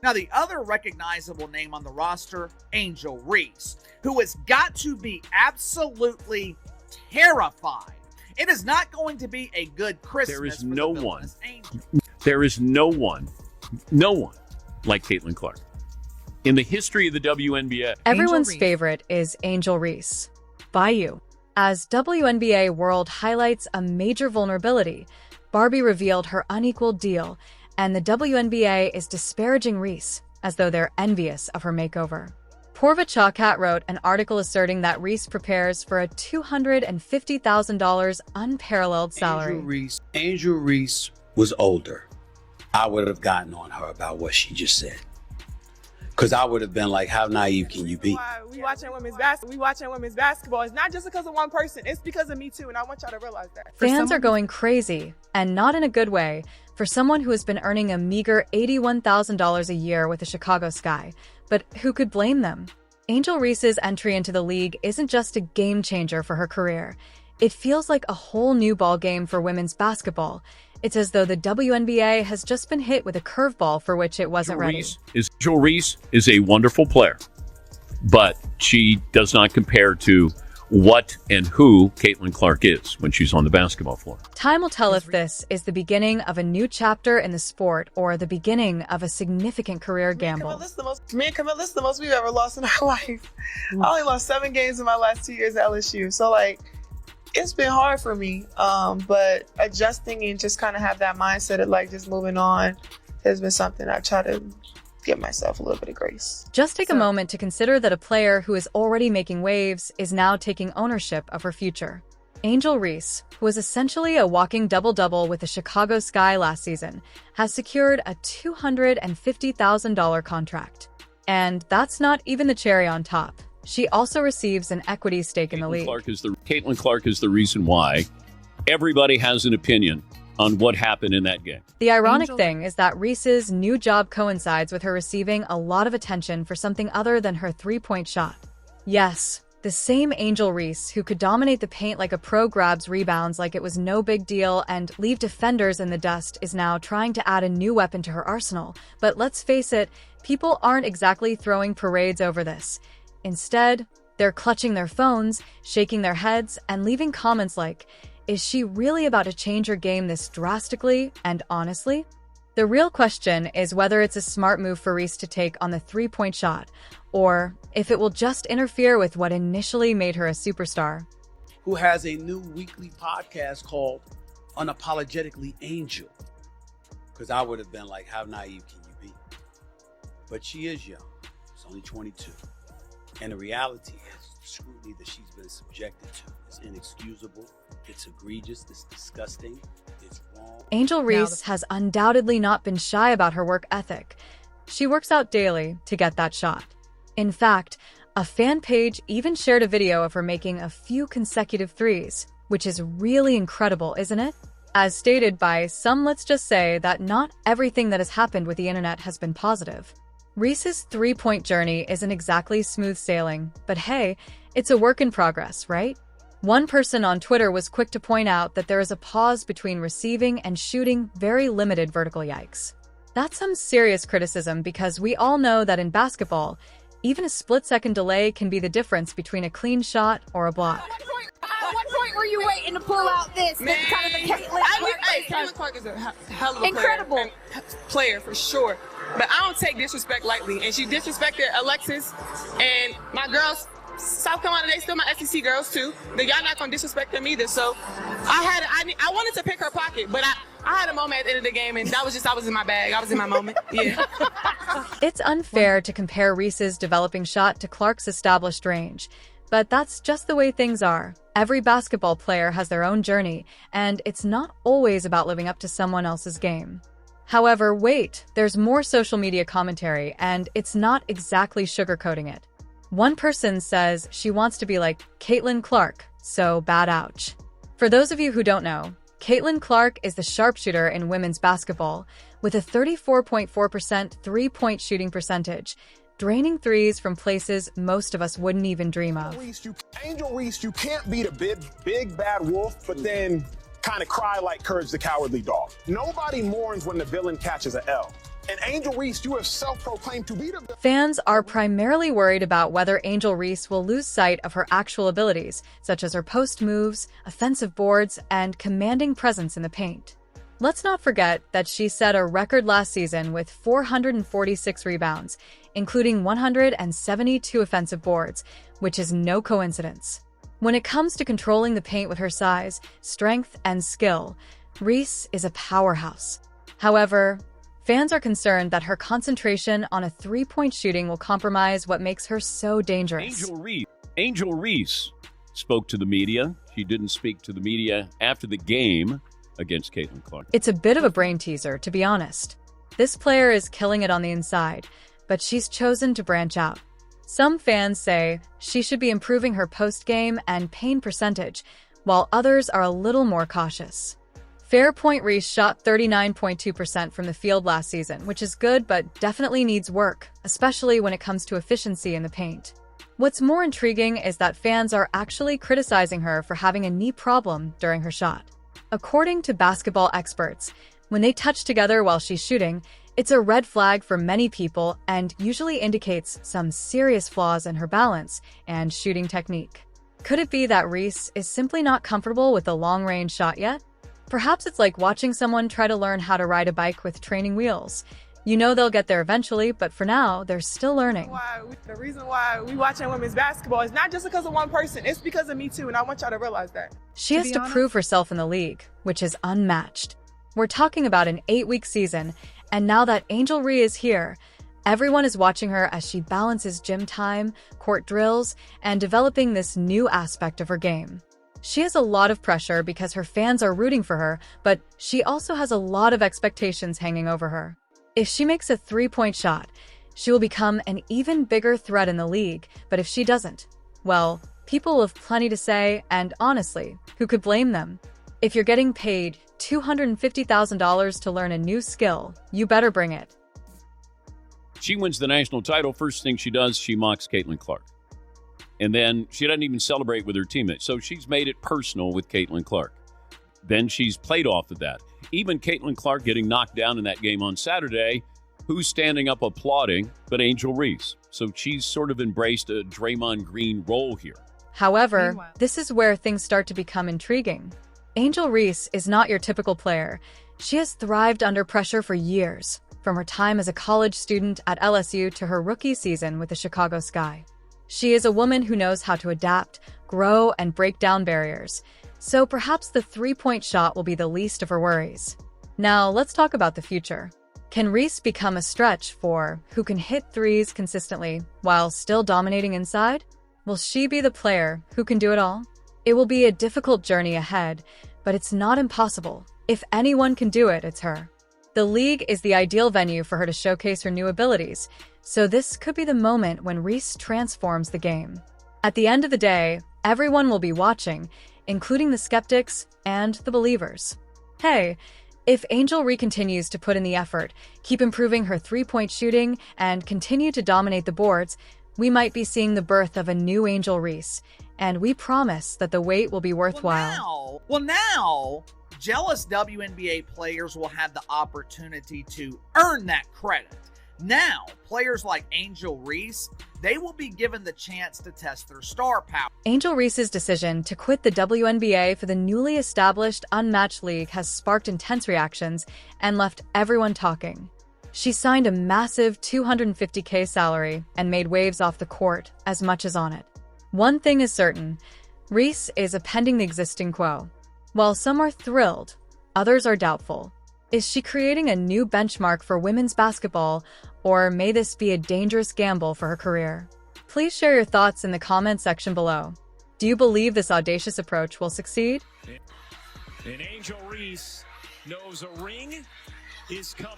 Now, the other recognizable name on the roster, Angel Reese, who has got to be absolutely terrified. It is not going to be a good Christmas. There is no one like Caitlin Clark in the history of the WNBA. Everyone's favorite is Angel Reese. By you. As WNBA World highlights a major vulnerability, Barbie revealed her unequal deal, and the WNBA is disparaging Reese as though they're envious of her makeover. Porva Chawkat wrote an article asserting that Reese prepares for a $250,000 unparalleled salary. Angel Reese was older. I would have gotten on her about what she just said. Because I would have been like, how naive can you be? We watching women's basketball. It's not just because of one person. It's because of me too, and I want y'all to realize that. Fans are going crazy, and not in a good way, for someone who has been earning a meager $81,000 a year with the Chicago Sky. But who could blame them? Angel Reese's entry into the league isn't just a game changer for her career. It feels like a whole new ballgame for women's basketball. It's as though the WNBA has just been hit with a curveball for which it wasn't ready. Angel Reese is a wonderful player, but she does not compare to what and who Caitlin Clark is when she's on the basketball floor. Time will tell if this is the beginning of a new chapter in the sport or the beginning of a significant carear gamble. Me and Camilla, this is the most we've ever lost in our life. I only lost 7 games in my last 2 years at LSU. So, it's been hard for me, but adjusting and just kind of have that mindset of just moving on has been something I try to give myself a little bit of grace. Just take a moment to consider that a player who is already making waves is now taking ownership of her future. Angel Reese, who was essentially a walking double-double with the Chicago Sky last season, has secured a $250,000 contract. And that's not even the cherry on top. She also receives an equity stake in the league. Caitlin Clark is the reason why everybody has an opinion on what happened in that game. The ironic thing is that Reese's new job coincides with her receiving a lot of attention for something other than her three-point shot. Yes, the same Angel Reese who could dominate the paint like a pro grabs rebounds like it was no big deal and leave defenders in the dust is now trying to add a new weapon to her arsenal. But let's face it, people aren't exactly throwing parades over this. Instead, they're clutching their phones, shaking their heads, and leaving comments like, is she really about to change her game this drastically and honestly? The real question is whether it's a smart move for Reese to take on the three-point shot, or if it will just interfere with what initially made her a superstar. Who has a new weekly podcast called Unapologetically Angel. Because I would have been like, how naive can you be? But she is young. She's only 22. And the reality is, the scrutiny that she's been subjected to is inexcusable, it's egregious, it's disgusting, it's wrong. Angel Reese has undoubtedly not been shy about her work ethic. She works out daily to get that shot. In fact, a fan page even shared a video of her making a few consecutive threes, which is really incredible, isn't it? As stated by some, let's just say that not everything that has happened with the internet has been positive. Reese's three-point journey isn't exactly smooth sailing, but hey, it's a work in progress, right? One person on Twitter was quick to point out that there is a pause between receiving and shooting very limited vertical yikes. That's some serious criticism because we all know that in basketball, even a split-second delay can be the difference between a clean shot or a block. At what point were you waiting to pull out this? Man, kind of the Caitlin Clark is a hell of a incredible player for sure. But I don't take disrespect lightly. And she disrespected Alexis and my girls. South Carolina, they still my SEC girls too. But y'all not gonna disrespect them either. So I wanted to pick her pocket, but I had a moment at the end of the game, and I was in my bag. I was in my moment. Yeah. It's unfair to compare Reese's developing shot to Clark's established range, but that's just the way things are. Every basketball player has their own journey, and it's not always about living up to someone else's game. However, wait, there's more social media commentary, and it's not exactly sugarcoating it. One person says she wants to be like Caitlin Clark, so bad ouch. For those of you who don't know, Caitlin Clark is the sharpshooter in women's basketball with a 34.4% three-point shooting percentage, draining threes from places most of us wouldn't even dream of. Angel Reese, you can't beat a big bad wolf, but then kind of cry like Courage the Cowardly Dog. Nobody mourns when the villain catches an L. And Angel Reese, you have self-proclaimed to be the best. Fans are primarily worried about whether Angel Reese will lose sight of her actual abilities, such as her post moves, offensive boards, and commanding presence in the paint. Let's not forget that she set a record last season with 446 rebounds, including 172 offensive boards, which is no coincidence. When it comes to controlling the paint with her size, strength, and skill, Reese is a powerhouse. However, fans are concerned that her concentration on a three-point shooting will compromise what makes her so dangerous. Angel Reese spoke to the media. She didn't speak to the media after the game against Caitlin Clark. It's a bit of a brain teaser, to be honest. This player is killing it on the inside, but she's chosen to branch out. Some fans say she should be improving her post-game and paint percentage, while others are a little more cautious. Fairpoint Reese shot 39.2% from the field last season, which is good but definitely needs work, especially when it comes to efficiency in the paint. What's more intriguing is that fans are actually criticizing her for having a knee problem during her shot. According to basketball experts, when they touch together while she's shooting, it's a red flag for many people and usually indicates some serious flaws in her balance and shooting technique. Could it be that Reese is simply not comfortable with a long-range shot yet? Perhaps it's like watching someone try to learn how to ride a bike with training wheels. You know they'll get there eventually, but for now, they're still learning. The reason why we watching women's basketball is not just because of one person, it's because of me too, and I want y'all to realize that. She has to prove herself in the league, which is unmatched. We're talking about an 8-week season, and now that Angel Reese is here, everyone is watching her as she balances gym time, court drills, and developing this new aspect of her game. She has a lot of pressure because her fans are rooting for her, but she also has a lot of expectations hanging over her. If she makes a three-point shot, she will become an even bigger threat in the league, but if she doesn't, well, people will have plenty to say, and honestly, who could blame them? If you're getting paid $250,000 to learn a new skill, you better bring it. She wins the national title. First thing she does, she mocks Caitlin Clark. And then she doesn't even celebrate with her teammates. So she's made it personal with Caitlin Clark. Then she's played off of that. Even Caitlin Clark getting knocked down in that game on Saturday, who's standing up applauding but Angel Reese. So she's sort of embraced a Draymond Green role here. However, this is where things start to become intriguing. Angel Reese is not your typical player. She has thrived under pressure for years, from her time as a college student at LSU to her rookie season with the Chicago Sky. She is a woman who knows how to adapt, grow, and break down barriers. So perhaps the three-point shot will be the least of her worries. Now, let's talk about the future. Can Reese become a stretch for who can hit threes consistently while still dominating inside? Will she be the player who can do it all? It will be a difficult journey ahead, but it's not impossible. If anyone can do it, it's her. The league is the ideal venue for her to showcase her new abilities, so this could be the moment when Reese transforms the game. At the end of the day, everyone will be watching, including the skeptics and the believers. Hey, if Angel Reese continues to put in the effort, keep improving her three-point shooting, and continue to dominate the boards, we might be seeing the birth of a new Angel Reese, and we promise that the wait will be worthwhile. Well, now, jealous WNBA players will have the opportunity to earn that credit. Now, players like Angel Reese, they will be given the chance to test their star power. Angel Reese's decision to quit the WNBA for the newly established Unmatched League has sparked intense reactions and left everyone talking. She signed a massive $250K salary and made waves off the court as much as on it. One thing is certain, Reese is appending the existing quo. While some are thrilled, others are doubtful. Is she creating a new benchmark for women's basketball, or may this be a dangerous gamble for her career? Please share your thoughts in the comment section below. Do you believe this audacious approach will succeed? And Angel Reese knows a ring is coming.